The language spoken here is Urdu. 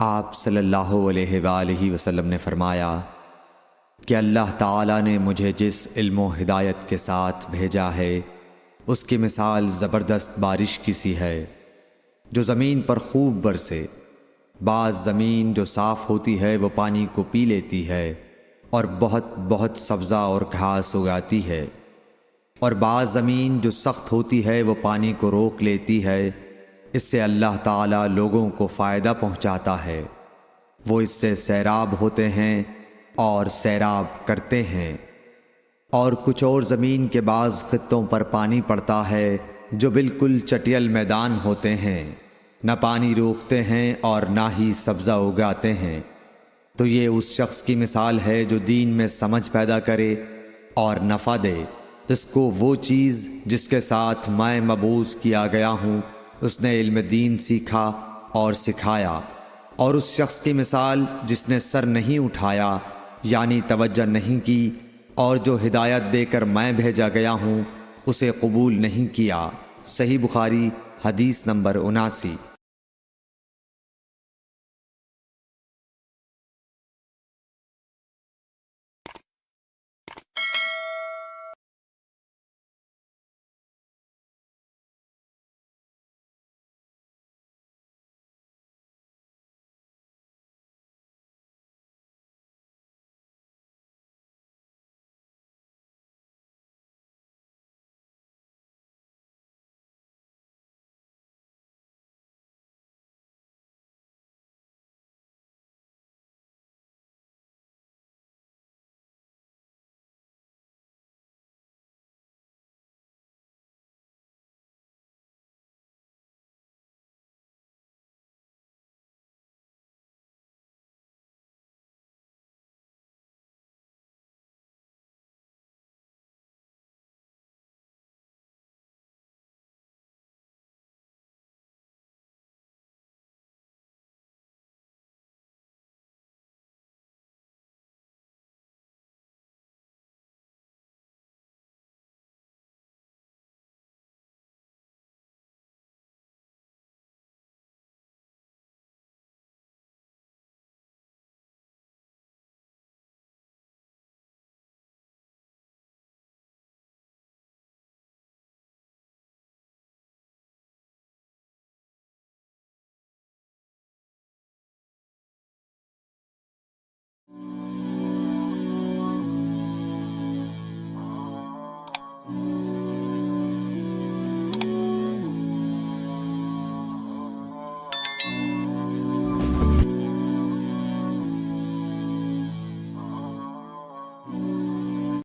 آپ صلی اللہ علیہ وآلہ وسلم نے فرمایا کہ اللہ تعالیٰ نے مجھے جس علم و ہدایت کے ساتھ بھیجا ہے اس کی مثال زبردست بارش کی سی ہے جو زمین پر خوب برسے۔ بعض زمین جو صاف ہوتی ہے وہ پانی کو پی لیتی ہے اور بہت بہت سبزہ اور گھاس اگاتی ہے، اور بعض زمین جو سخت ہوتی ہے وہ پانی کو روک لیتی ہے۔ اس سے اللہ تعالیٰ لوگوں کو فائدہ پہنچاتا ہے، وہ اس سے سیراب ہوتے ہیں اور سیراب کرتے ہیں۔ اور کچھ اور زمین کے بعض خطوں پر پانی پڑتا ہے جو بالکل چٹیل میدان ہوتے ہیں، نہ پانی روکتے ہیں اور نہ ہی سبزہ اگاتے ہیں۔ تو یہ اس شخص کی مثال ہے جو دین میں سمجھ پیدا کرے اور نفع دے، اس کو وہ چیز جس کے ساتھ میں مبعوث کیا گیا ہوں اس نے علم دین سیکھا اور سکھایا۔ اور اس شخص کی مثال جس نے سر نہیں اٹھایا یعنی توجہ نہیں کی، اور جو ہدایت دے کر میں بھیجا گیا ہوں اسے قبول نہیں کیا۔ صحیح بخاری حدیث نمبر 79۔